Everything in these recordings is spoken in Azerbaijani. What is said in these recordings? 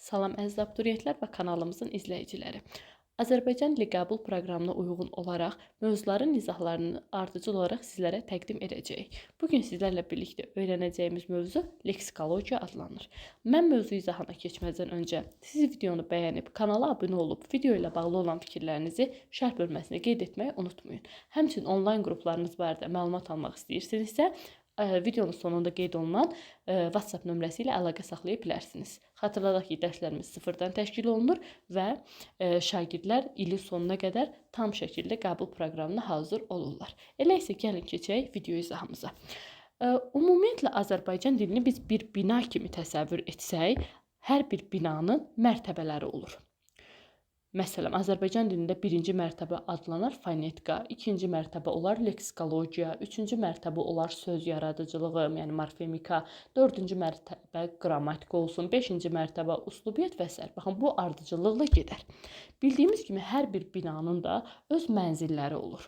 Salam əziz abituriyyentlər və kanalımızın izləyiciləri. Azərbaycan Dili Qəbul Proqramına uyğun olaraq mövzuların izahlarını ardıcıl olaraq sizlərə təqdim edəcəyik. Bugün sizlərlə birlikdə öyrənəcəyimiz mövzu leksikologiya adlanır. Mən mövzu izahına keçməzdən öncə siz videonu bəyənib kanala abunə olub video ilə bağlı olan fikirlərinizi şərh bölməsinə qeyd etməyi unutmayın. Həmçinin onlayn qruplarınız barədə məlumat almaq istəyirsinizsə, videonun sonunda qeyd olunan WhatsApp nömrəsi ilə əlaqə saxlaya bilərsiniz. Xatırladaq ki, dərslərimiz sıfırdan təşkil olunur və şagirdlər ilin sonuna qədər tam şəkildə qəbul proqramına hazır olurlar. Elə isə gəlin keçək video izahımıza. Ümumiyyətlə Azərbaycan dilini biz bir bina kimi təsəvvür etsək, hər bir binanın mərtəbələri olur. Məsələn, Azərbaycan dilində birinci mərtəbə adlanar fonetika, ikinci mərtəbə olar leksikologiya, üçüncü mərtəbə olar söz yaradıcılığı, yəni morfemika, dördüncü mərtəbə qrammatika olsun, beşinci mərtəbə uslubiyyət və s. Baxın, bu ardıcıllıqla gedər. Bildiyimiz kimi hər bir binanın da öz mənzilləri olur.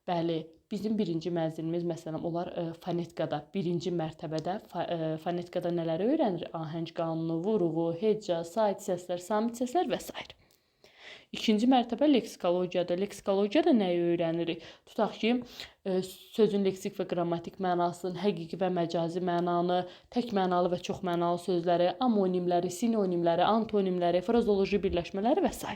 Bəli, bizim birinci mənzilimiz məsələn olar fonetikada, birinci mərtəbədə fonetikada nələri öyrənirik? Ahəng qanunu, vurğu, hecca, sait səslər, samit səslər və s. İkinci mərtəbə leksikologiyada. Leksikologiyada nəyi öyrənirik? Tutaq ki, sözün leksik və qrammatik mənasını, həqiqi və məcazi mənanı, tək mənalı və çox mənalı sözləri, amonimləri, sinonimləri, antonimləri, frazoloji birləşmələri və s.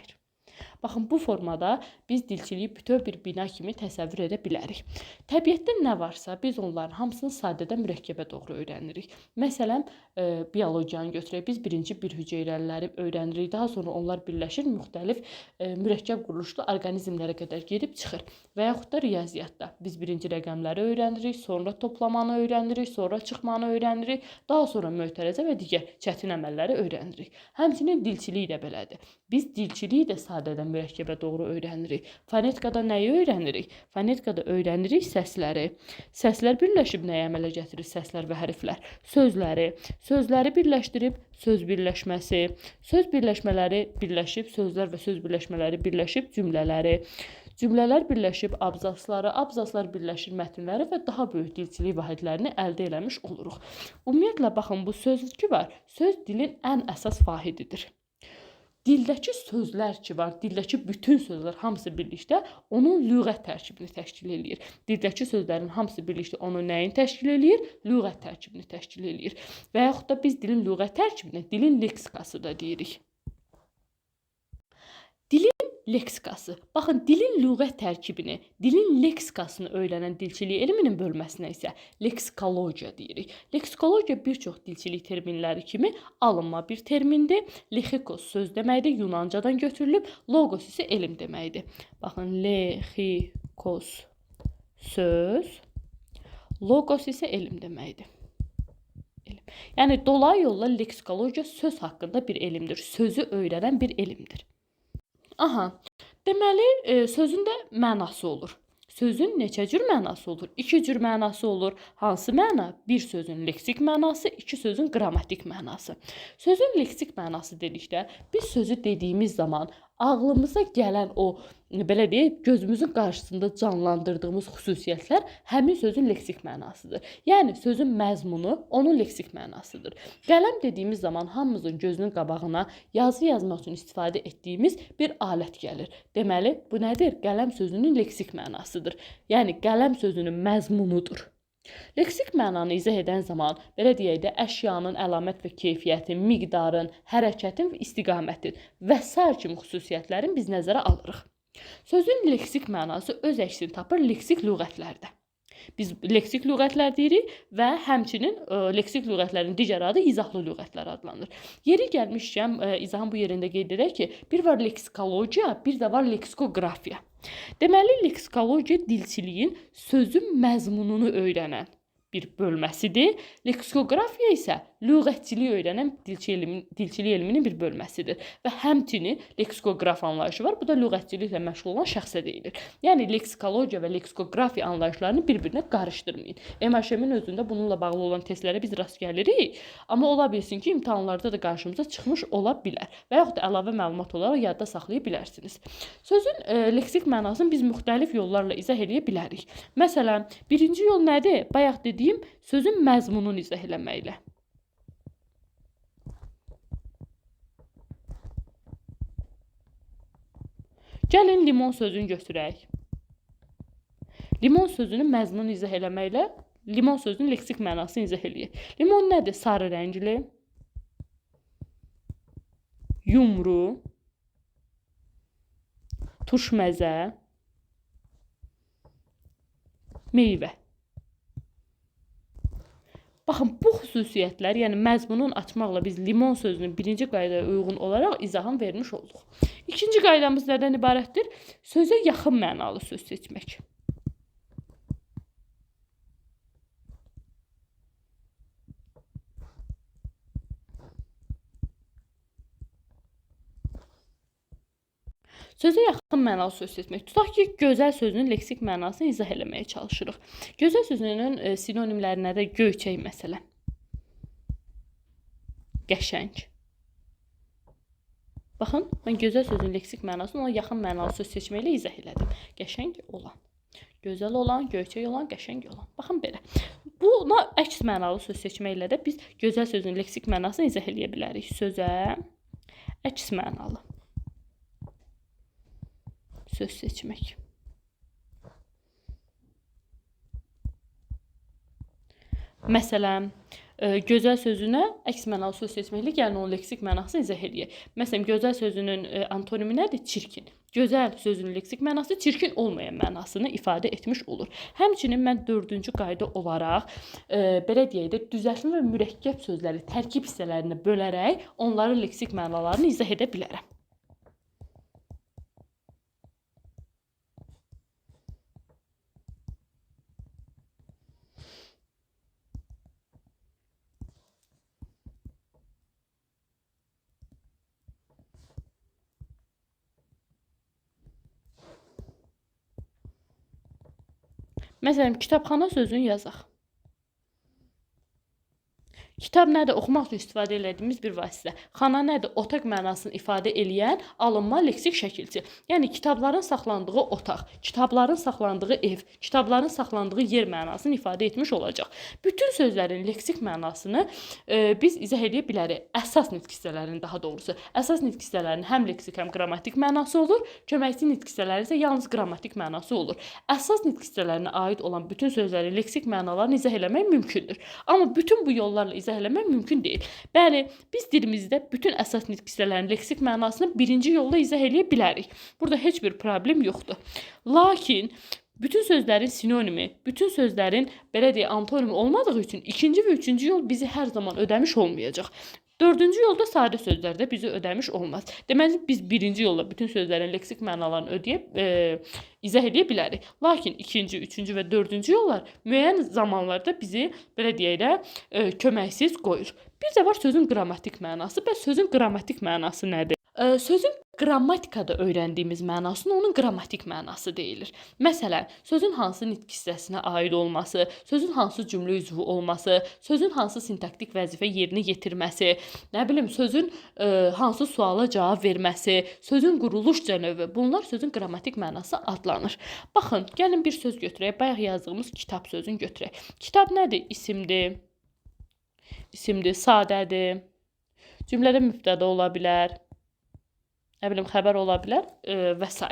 Baxın, bu formada biz dilçiliyi bütöv bir bina kimi təsəvvür edə bilərik. Təbiətdə nə varsa, biz onların hamısını sadədən mürəkkəbə doğru öyrənirik. Məsələn, biologiyanı götürək. Biz birinci bir hüceyrəliləri öyrənirik. Daha sonra onlar birləşir, müxtəlif mürəkkəb quruluşlu orqanizmlərə qədər gedib çıxır. Və yaxud da riyaziyyatda. Biz birinci rəqəmləri öyrənirik, sonra toplamanı öyrənirik, sonra çıxmanı öyrənirik, daha sonra mötərəzə və digər çətin əməlləri öyrənirik. Həmçinin dilçilik də belədir. Biz dilçiliyi də sadədən mürəkkəbə doğru öyrənirik. Fonetikada nəyi öyrənirik? Fonetikada öyrənirik səsləri. Səslər birləşib nəyə əmələ gətirir? Səslər və hərflər. Sözləri birləşdirib söz birləşməsi. Söz birləşmələri birləşib sözlər və söz birləşmələri birləşib cümlələri. Cümlələr birləşib abzasları, abzaslar birləşir mətnləri və daha böyük dilçilik vahidlərini əldə eləmiş oluruq. Ümumiyyətlə, baxın, bu söz ki var, söz dilin ən əsas vahididir. Dildəki sözlər ki var, dildəki bütün sözlər hamısı birlikdə onun lüğət tərkibini təşkil edir. Dildəki sözlərin hamısı birlikdə onun nəyini təşkil edir? Lüğət tərkibini təşkil edir. Və yaxud da biz dilin lüğət tərkibini dilin leksikası da deyirik. Dilin leksikası. Baxın, dilin lüğət tərkibini, dilin leksikasını öyrənən dilçilik elminin bölməsinə isə leksikologiya deyirik. Leksikologiya bir çox dilçilik terminləri kimi alınma bir termindir. Lexikos söz deməkdir, Yunancadan götürülüb, logos isə elm deməkdir. Baxın, lexikos söz, logos isə elm deməkdir. Yəni, dolayı yolla leksikologiya söz haqqında bir elmdir, sözü öyrənən bir elmdir. Aha, deməli, sözün də mənası olur. Sözün neçə cür mənası olur? 2 cür mənası olur. Hansı məna? Bir sözün leksik mənası, 2 sözün qrammatik mənası. Sözün leksik mənası dedikdə, biz sözü dediyimiz zaman ağlımıza gələn o, belə deyək, gözümüzün qarşısında canlandırdığımız xüsusiyyətlər həmin sözün leksik mənasıdır. Yəni, sözün məzmunu onun leksik mənasıdır. Qələm dediyimiz zaman hamımızın gözünün qabağına yazı yazmaq üçün istifadə etdiyimiz bir alət gəlir. Deməli, bu nədir? Qələm sözünün leksik mənasıdır. Yəni, qələm sözünün məzmunudur. Leksik mənanı izah edən zaman, belə deyək də, əşyanın əlamət və keyfiyyətin, miqdarın, hərəkətin və istiqamətin və s. kimi xüsusiyyətlərin biz nəzərə alırıq. Sözün leksik mənası öz əksini tapır leksik lüğətlərdə. Biz leksik lüğətlər deyirik və həmçinin leksik lüğətlərin digər adı izahlı lüğətlər adlanır. Yeri gəlmişkən, izahın bu yerində qeyd edək ki, bir var leksikologiya, bir də var leksikografiya. Deməli, leksikologiya dilçiliyin sözün məzmununu öyrənən bir bölməsidir. Leksikografiya isə lüğətçiliyi öyrənən dilçilik elminin bir bölməsidir. Və həmçinin leksikograf anlayışı var. Bu da lüğətçiliklə məşğul olan şəxsə deyilir. Yəni, leksikologiya və leksikografiya anlayışlarını bir-birinə qarışdırmayın. MHM-in özündə bununla bağlı olan testlərə biz rast gəlirik. Amma ola bilsin ki, imtahanlarda da qarşımıza çıxmış ola bilər. Və yaxud da əlavə məlumat olaraq yadda saxlaya bilərsiniz. Sözün leksik mənasını biz müxtəlif yollarla izah edə bilərik. Məsələn, birinci yol nədir? Bayaq dediyim sözün məzmununu izah eləməklə. Gəlin limon sözünü götürək. Limon sözünün məzmununu izah eləməklə limon sözünün leksik mənasını izah eləyək. Limon nədir? Sarı rəngli, yumru, turş məzə, meyvə. Baxın, bu xüsusiyyətlər, yəni məzmunun açmaqla biz limon sözünün birinci qaydaya uyğun olaraq izahını vermiş olduq. İkinci qaydamız nədən ibarətdir? Sözə yaxın mənalı söz seçmək. Sözə yaxın mənalı söz seçmək. Tutaq ki, gözəl sözünün leksik mənasını izah eləməyə çalışırıq. Gözəl sözünün sinonimlərinə də göyçək məsələn. Qəşəng. Baxın, mən gözəl sözün leksik mənasını ona yaxın mənalı söz seçməklə izah elədim. Qəşəng olan, gözəl olan, göyçək olan, qəşəng olan. Baxın belə. Buna əks mənalı söz seçməklə də biz gözəl sözün leksik mənasını izah eləyə bilərik. Sözə əks mənalı söz seçmək. Məsələn, gözəl sözünə əks mənalı söz seçməklə gəlin onun leksik mənasını izah eləyək. Məsələn, gözəl sözünün antonimi nədir? Çirkin. Gözəl sözünün leksik mənası çirkin olmayan mənasını ifadə etmiş olur. Həmçinin mən dördüncü qayda olaraq, belə deyək də, düzəltmə və mürəkkəb sözləri tərkib hissələrinə bölərək onların leksik mənalarını izah edə bilərəm. Məsələn, kitabxana sözünü yazaq. Kitab nədir? Oxumaq üçün istifadə etdiyimiz bir vasitə. Xana nədir? Otaq mənasını ifadə edən alınma leksik şəkilçi. Yəni, kitabların saxlandığı otaq, kitabların saxlandığı ev, kitabların saxlandığı yer mənasını ifadə etmiş olacaq. Bütün sözlərin leksik mənasını biz izah edə bilərik. Əsas nitq hissələrini daha doğrusu. Əsas nitq hissələrinin həm leksik, həm qrammatik mənası olur. Köməkçi nitq hissələri isə yalnız qrammatik mənası olur. Əsas nitq hissələrinə aid olan bütün sözlərin leksik mənalarını izah eləmək mümkündür. Amma bütün bu yollarla izah eləmək mümkün deyil. Bəli, biz dilimizdə bütün əsas nitq hissələrinin leksik mənasını birinci yolla izah eləyə bilərik. Burada heç bir problem yoxdur. Lakin bütün sözlərin sinonimi, bütün sözlərin belə deyək antonimi olmadığı üçün ikinci və üçüncü yol bizi hər zaman ödəmiş olmayacaq. Dördüncü yolda sadə sözlərdə bizi ödəmiş olmaz. Deməli, biz birinci yolla bütün sözlərin leksik mənalarını izah edə bilərik. Lakin ikinci, üçüncü və dördüncü yollar müəyyən zamanlarda bizi, belə deyək də, köməksiz qoyur. Bir də var sözün qrammatik mənası. Bəs sözün qrammatik mənası nədir? Sözün qrammatikada öyrəndiyimiz mənasını onun qrammatik mənası deyilir. Məsələn, sözün hansı nitq hissəsinə aid olması, sözün hansı cümlə üzvü olması, sözün hansı sintaktik vəzifə yerinə yetirməsi, nə bilim, sözün hansı suala cavab verməsi, sözün quruluşca növü, bunlar sözün qrammatik mənası adlanır. Baxın, gəlin bir söz götürək, bayaq yazdığımız kitab sözünü götürək. Kitab nədir? İsimdir, sadədir, cümlədə mübtəda ola bilər, nə bilim, xəbər ola bilər və s.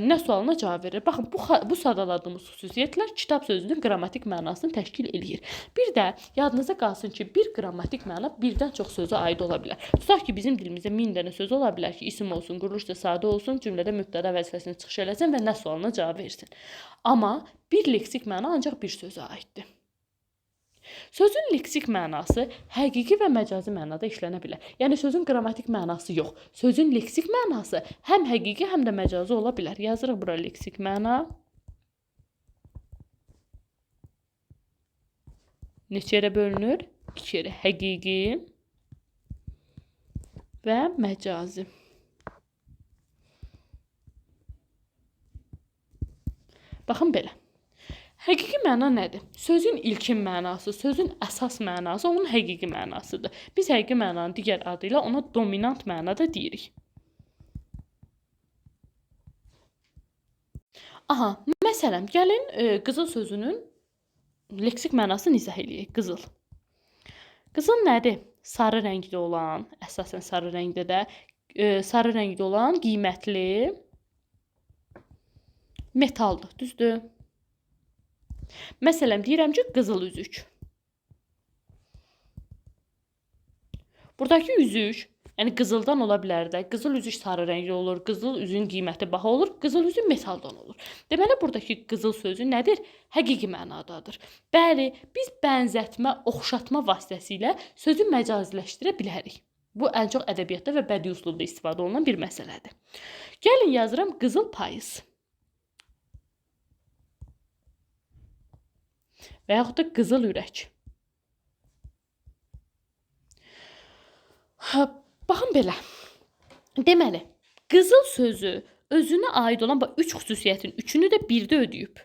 Nə sualına cavab verir? Baxın, bu sadaladığımız xüsusiyyətlər kitab sözünün qrammatik mənasını təşkil edir. Bir də yadınıza qalsın ki, bir qrammatik məna birdən çox sözə aid ola bilər. Tutaq ki, bizim dilimizdə 1000 dənə söz ola bilər ki, isim olsun, quruluş da sadə olsun, cümlədə mübtəda vəzifəsini çıxış eləsin və nə sualına cavab versin. Amma bir leksik məna ancaq bir sözə aiddir. Sözün leksik mənası həqiqi və məcazi mənada işlənə bilər. Yəni, sözün qrammatik mənası yox. Sözün leksik mənası həm həqiqi, həm də məcazi ola bilər. Yazırıq bura leksik məna. Neçə yerə bölünür? 2 yerə. Həqiqi və məcazi. Baxın belə. Həqiqi məna nədir? Sözün ilkin mənası, sözün əsas mənası onun həqiqi mənasıdır. Biz həqiqi mənanın digər adı ilə ona dominant mənada deyirik. Aha, məsələn, gəlin qızıl sözünün leksik mənasını izah eləyək. Qızıl. Qızıl nədir? Sarı rəngdə olan, əsasən sarı rəngdə olan qiymətli, metaldır, düzdür? Məsələn, deyirəm ki, qızıl üzük. Buradakı üzük, yəni qızıldan ola bilər də. Qızıl üzük sarı rəngli olur, qızıl üzüyün qiyməti baha olur, qızıl üzük metaldan olur. Deməli, buradakı qızıl sözü nədir? Həqiqi mənadadır. Bəli, biz bənzətmə, oxşatma vasitəsilə sözü məcaziləşdirə bilərik. Bu ən çox ədəbiyyatda və bədii üslubda istifadə olunan bir məsələdir. Gəlin yazıram qızıl payız. Və yaxud da qızıl ürək. Baxın belə. Deməli, qızıl sözü özünə aid olan 3 xüsusiyyətin 3-ünü də birdə ödəyib.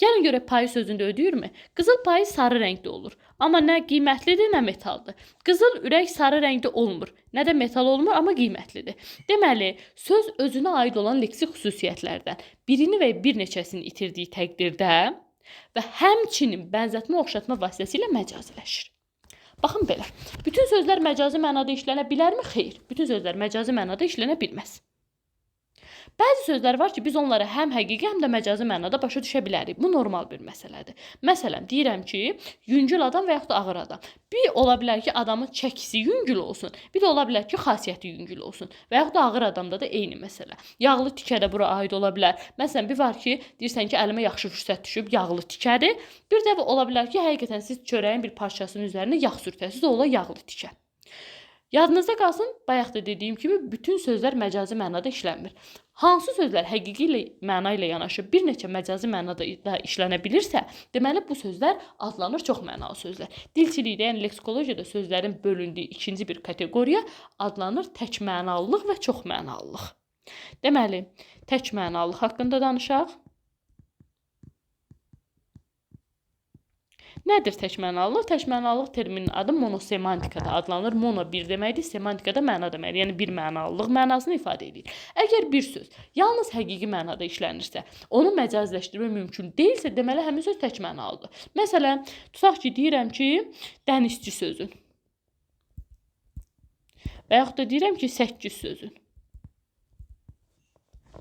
Gəlin görək payı sözündə ödəyirmi? Qızıl payı sarı rəngdə olur. Amma nə qiymətlidir, nə metaldır. Qızıl ürək sarı rəngdə olmur. Nə də metal olmur, amma qiymətlidir. Deməli, söz özünə aid olan leksik xüsusiyyətlərdən birini və bir neçəsini itirdiyi təqdirdə və həmçinin bənzətmə oxşatma vasitəsilə məcaziləşir. Baxın belə. Bütün sözlər məcazi mənada işlənə bilərmi? Xeyr. Bütün sözlər məcazi mənada işlənə bilməz. Bəzi sözlər var ki, biz onları həm həqiqi, həm də məcazi mənada başa düşə bilərik. Bu normal bir məsələdir. Məsələn, deyirəm ki, yüngül adam və yaxud da ağır adam. Bir ola bilər ki, adamın çəkisi yüngül olsun, bir də ola bilər ki, xasiyyəti yüngül olsun. Və yaxud da ağır adamda da eyni məsələ. Yağlı tikə də bura aid ola bilər. Məsələn, bir var ki, deyirsən ki, əlimə yaxşı fürsət düşüb, yağlı tikədir. Bir də ola bilər ki, həqiqətən siz çörəyin bir parçasının üzərinə yağ sürtəsiz, o ola yağlı tikə. Yadınızda qalsın, bayaq da dediyim kimi, bütün sözlər məcazi mənada işlənmir. Hansı sözlər həqiqi məna ilə yanaşı bir neçə məcazi mənada işlənə bilirsə, deməli bu sözlər adlanır çox mənalı sözlər. Dilçilikdə, yəni leksikologiyada sözlərin bölündüyü ikinci bir kateqoriya adlanır tək mənalılıq və çox mənalılıq. Deməli, tək mənalılıq haqqında danışaq. Nədir təkmənalılıq? Təkmənalılıq terminin adı monosemantikada adlanır. Mono bir deməkdir, semantikada məna deməkdir. Yəni bir mənalılıq mənasını ifadə edir. Əgər bir söz yalnız həqiqi mənada işlənirsə, onu məcaziləşdirmə mümkün deyilsə, deməli həmin söz təkmənalıdır. Məsələn, tutaq ki, deyirəm ki, dənizçi sözün. Və yaxud da deyirəm ki, səkkiz sözün.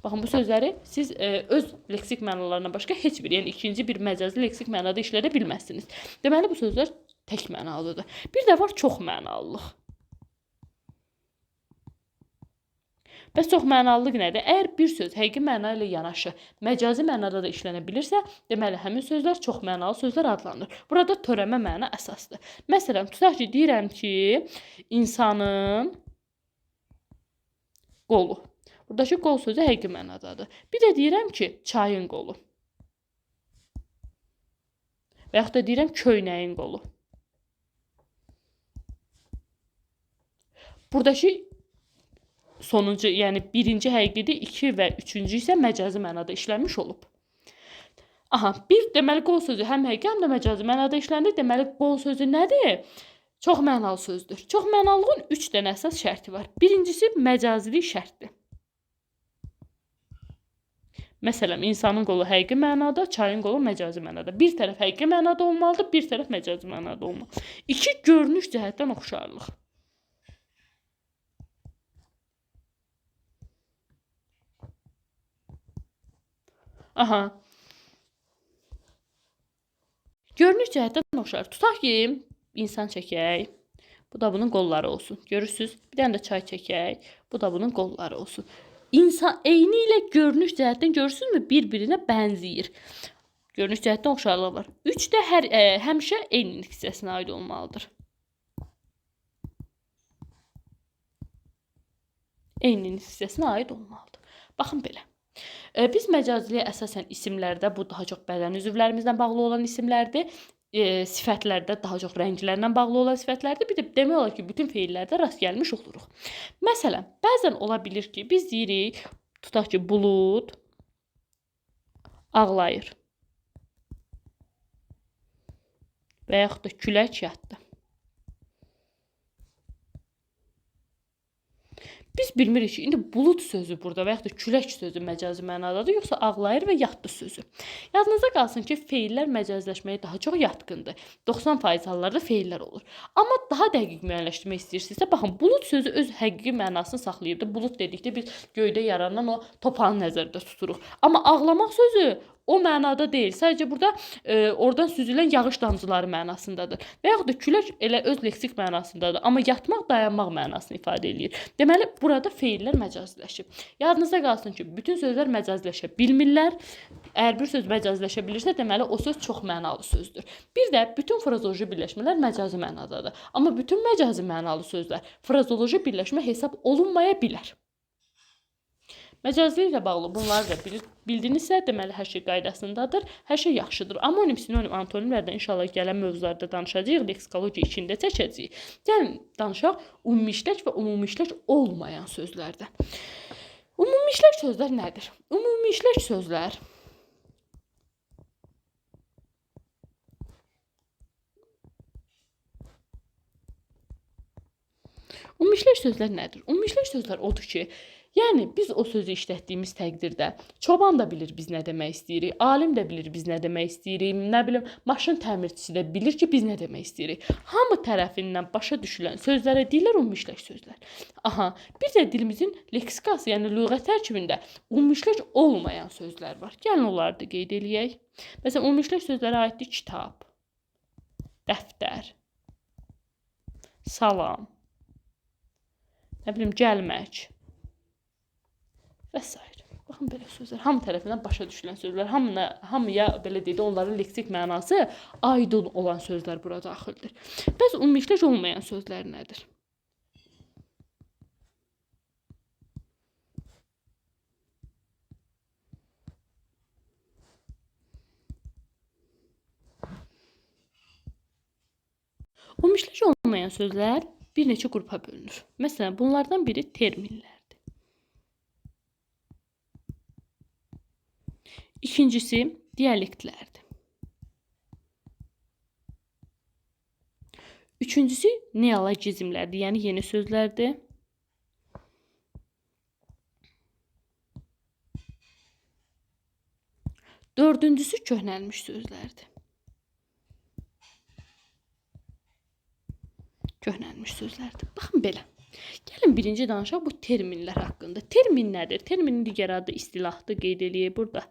Baxın, bu sözləri siz öz leksik mənalarına başqa heç bir, yəni ikinci bir məcazi leksik mənada işlədə bilməzsiniz. Deməli, bu sözlər tək mənalıdır. Bir də var çox mənalılıq. Bəs çox mənalılıq nədir? Əgər bir söz həqiqi məna ilə yanaşı məcazi mənada da işlənə bilirsə, deməli, həmin sözlər çox mənalı sözlər adlanır. Burada törəmə məna əsasdır. Məsələn, tutaq ki, deyirəm ki, insanın qolu. Buradakı qol sözü həqiqi mənadadır. Bir də deyirəm ki, çayın qolu. Və yaxud da deyirəm köynəyin qolu. Buradakı sonuncu, yəni birinci həqiqidir, 2 və 3-cü isə məcazi mənada işlənmiş olub. Aha, bir deməli qol sözü həm həqiqi, həm də məcazi mənada işlənir. Deməli, qol sözü nədir? Çox mənalı sözdür. Çox mənalılığın 3 dənə əsas şərti var. Birincisi məcazilik şərtdir. Məsələn, insanın qolu həqiqi mənada, çayın qolu məcazi mənada. Bir tərəf həqiqi mənada olmalıdır, bir tərəf məcazi mənada olmalıdır. 2 görünüş cəhətdən oxşarlıq. Aha. Görünüş cəhətdən oxşar. Tutaq ki, insan çəkək. Bu da bunun qolları olsun. Görürsünüz? Bir dənə də çay çəkək. Bu da bunun qolları olsun. İnsan eyni ilə görünüş cəhətdən görürsünüzmü? Bir-birinə bənzəyir. Görünüş cəhətdən oxşarlığı var. 3 də həmişə eynilik hissəsinə aid olmalıdır. Eynilik hissəsinə aid olmalıdır. Baxın belə. Biz məcaziliyə əsasən isimlərdə, bu daha çox bədən üzvlərimizlə bağlı olan isimlərdir. Sifətlərdə daha çox rənglərlə bağlı olan sifətlərdir. Bir də demək olar ki, bütün feillərdə rast gəlmiş oluruq. Məsələn, bəzən ola bilir ki, biz deyirik, tutaq ki, bulud ağlayır və yaxud da külək yatdı. Biz bilmirik ki, indi bulud sözü burada və yaxud da külək sözü məcazi mənadadır, yoxsa ağlayır və yatdı sözü. Yadınızda qalsın ki, feillər məcazləşməyə daha çox yatqındır. 90% hallarda feillər olur. Amma daha dəqiq müəyyənləşdirmək istəyirsinizsə, baxın, bulud sözü öz həqiqi mənasını saxlayırdı. Bulud dedikdə biz göydə yaranan o topanı nəzərdə tuturuq. Amma ağlamaq sözü o mənada deyil. Sadəcə burada oradan süzülən yağış damcıları mənasındadır. Və yaxud da külək elə öz leksik mənasındadır. Amma yatmaq, dayanmaq mənasını ifadə edir. Deməli, burada feillər məcazləşib. Yadınızda qalsın ki, bütün sözlər məcazləşə bilmirlər. Əgər bir söz məcazləşə bilirsə, deməli, o söz çox mənalı sözdür. Bir də bütün frazoloji birləşmələr məcazi mənadadır. Amma bütün məcazi mənalı sözlər frazoloji birləşmə hesab olunmaya bilər. Məcazlı ilə bağlı bunları da bildinizsə, deməli, hər şey qaydasındadır, hər şey yaxşıdır. Amonim, sinonim, antonimlərdən inşallah gələn mövzularda danışacağıq, leksikologiya içində çəkəcəyik. Gəlin, danışaq ümumiişlək və ümumiişlək olmayan sözlərdən. Ümumiişlək sözlər nədir? Ümumiişlək sözlər Ümumiişlək sözlər nədir? Ümumiişlək sözlər odur ki, yəni biz o sözü işlətdiyimiz təqdirdə çoban da bilir biz nə demək istəyirik, alim də bilir biz nə demək istəyirik, nə bilim, maşın təmirçisi də bilir ki, biz nə demək istəyirik. Hamı tərəfindən başa düşülən sözlərə deyirlər ümumiişlək sözlər. Aha, bir də dilimizin leksikası, yəni lüğət tərkibində ümumiişlək olmayan sözlər var. Gəlin onları da qeyd eləyək. Məsələn, ümumiişlək sözlərə aiddir kitab, dəftər, salam, nə bilim, gəlmək və s. Baxın, belə sözlər hamı tərəfindən başa düşülən sözlər, hamıya belə deyək də onların leksik mənası aydın olan sözlər bura daxildir. Bəs ümumiişlək olmayan sözlər nədir? Ümumiişlək olmayan sözlər bir neçə qrupa bölünür. Məsələn, bunlardan biri terminlərdir. İkincisi, dialektlərdir. Üçüncüsü, neologizmlərdir, yəni yeni sözlərdir. Dördüncüsü, köhnəlmiş sözlərdir. Köhnəlmiş sözlərdir. Baxın belə. Gəlin birinci danışaq bu terminlər haqqında. Termin nədir? Terminin digər adı istilahdır, qeyd eləyək burada.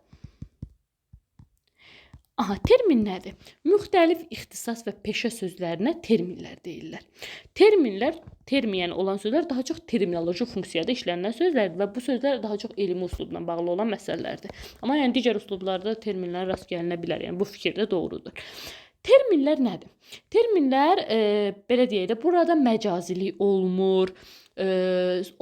Aha, termin nədir? Müxtəlif ixtisas və peşə sözlərinə terminlər deyirlər. Termin olan sözlər daha çox terminoloji funksiyada işlənilən sözlərdir və bu sözlər daha çox elmi üslubla bağlı olan məsələlərdir. Amma yəni digər üslublarda terminlərə rast gəlinə bilər. Yəni bu fikir də doğrudur. Terminlər nədir? Terminlər, belə deyək də, burada məcazilik olmur,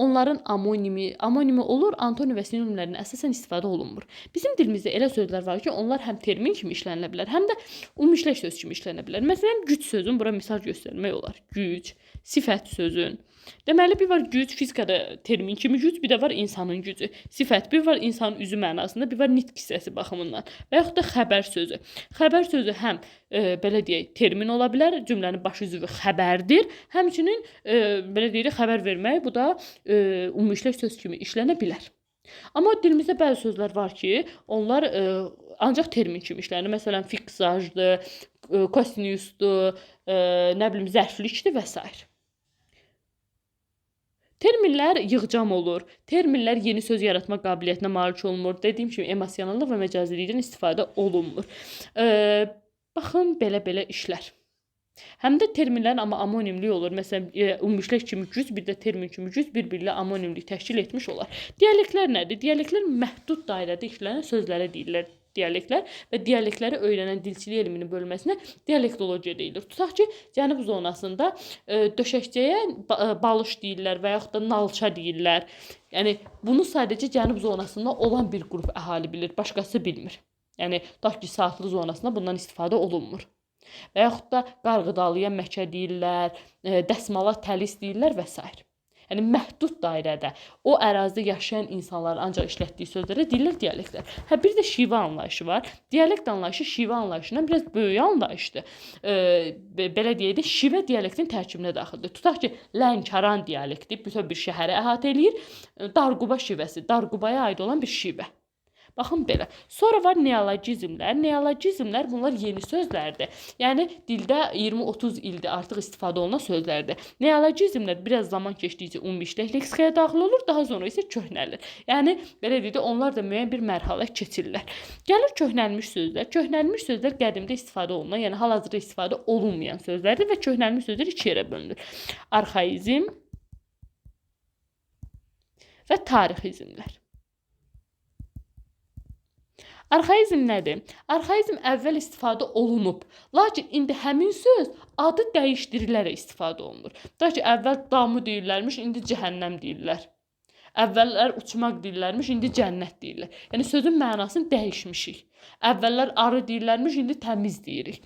onların amonimi olur, antonim və sinonimlərin əsasən istifadə olunmur. Bizim dilimizdə elə sözlər var ki, onlar həm termin kimi işlənilə bilər, həm də ümumiişlək söz kimi işlənə bilər. Məsələn, güc sözün bura misal göstərmək olar. Güc, sifət sözün. Deməli, bir var güc, fizikada termin kimi güc, bir də var insanın gücü. Sifət, bir var insanın üzü mənasında, bir var nitq hissəsi baxımından. Və yaxud da xəbər sözü. Xəbər sözü həm belə deyək, termin ola bilər, cümlənin baş üzvü xəbərdir. Həmçinin belə deyək, xəbər vermək, bu da ümumiişlək söz kimi işlənə bilər. Amma dilimizdə bəzi sözlər var ki, onlar ancaq termin kimi işlənir. Məsələn, fiksajdır, kosinusdur, nə bilim, zərflikdir və s. Terminlər yığcam olur. Terminlər yeni söz yaratma qabiliyyətinə malik olunmur. Dediyim kimi, emosionallıq və məcazilikdən istifadə olunmur. Baxın, belə işlər. Həm də terminlərin amma amonimlik olur. Məsələn, ümumiişlək kimi güc, bir də termin kimi güc bir-birlə amonimlik təşkil etmiş olar. Dialektlər nədir? Dialektlər məhdud dairədə işlənən sözlərə deyirlər. Dialektlər və dialektləri öyrənən dilçilik elminin bölməsinə dialektologiya deyilir. Tutaq ki, cənub zonasında döşəkçəyə balış deyirlər və yaxud da nalça deyirlər. Yəni, bunu sadəcə cənub zonasında olan bir qrup əhali bilir, başqası bilmir. Yəni, tutaq ki, saatlı zonasında bundan istifadə olunmur. Və yaxud da qarğıdalıya məkə deyirlər, dəsmala təlis deyirlər və s. Yəni məhdud dairədə o ərazidə yaşayan insanların ancaq işlətdiyi sözlərə deyirlər dialektlər. Bir də şiva anlayışı var. Dialekt anlayışı şiva anlayışından biraz böyük anlayışdır. Belə deyək də, şiva dialektin tərkibinə daxildir. Tutaq ki, Lənkəran dialekti bütöv bir şəhəri əhatə eləyir. Darquba şivəsi, Darqubaya aid olan bir şivə. Baxın belə. Sonra var neologizmlər. Neologizmlər bunlar yeni sözlərdir. Yəni dildə 20-30 ildir artıq istifadə olunan sözlərdir. Neologizmlər biraz zaman keçdikcə ümumilikdə leksikaya daxil olur, daha sonra isə köhnəlir. Yəni belə deyək də, onlar da müəyyən bir mərhələ keçirlər. Gəlir köhnəlmiş sözlər. Köhnəlmiş sözlər qədimdə istifadə olunan, yəni hal-hazırda istifadə olunmayan sözlərdir və köhnəlmiş sözlər iki yerə bölünür. Arxaizm və tarixizmlər. Arxaizm nədir? Arxaizm əvvəl istifadə olunub, lakin indi həmin söz adı dəyişdirilərək istifadə olunur. Tutaq ki, əvvəl damı deyirlərmiş, indi cəhənnəm deyirlər. Əvvəllər uçmaq deyirlərmiş, indi cənnət deyirlər. Yəni sözün mənasını dəyişmişik. Əvvəllər arı deyirlərmiş, indi təmiz deyirik.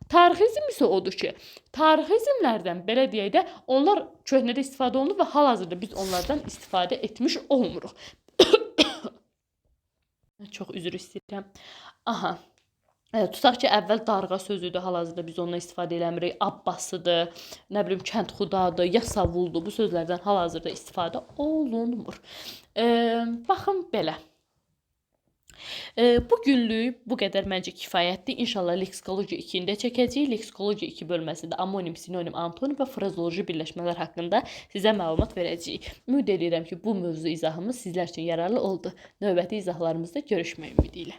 Tarixizm isə odur ki, tarixizmlərdən belə deyək də, onlar köhnədə istifadə olunur və hal-hazırda biz onlardan istifadə etmiş olmuruq. Çox üzr istəyirəm. Tutaq ki, əvvəl darğa sözüdür, hal-hazırda biz ondan istifadə eləmirik. Abbasıdır, nə bilim, kəndxudadır, yasavuldur. Bu sözlərdən hal-hazırda istifadə olunmur. Baxın belə. Bu günlük bu qədər məncə kifayətdir. İnşallah leksikologiya 2-də çəkəcəyik. Leksikologiya 2 bölməsində amonim, sinonim, antonim və frazoloji birləşmələr haqqında sizə məlumat verəcəyik. Ümid edirəm ki, bu mövzu izahımız sizlər üçün yararlı oldu. Növbəti izahlarımızda görüşmək ümidi ilə.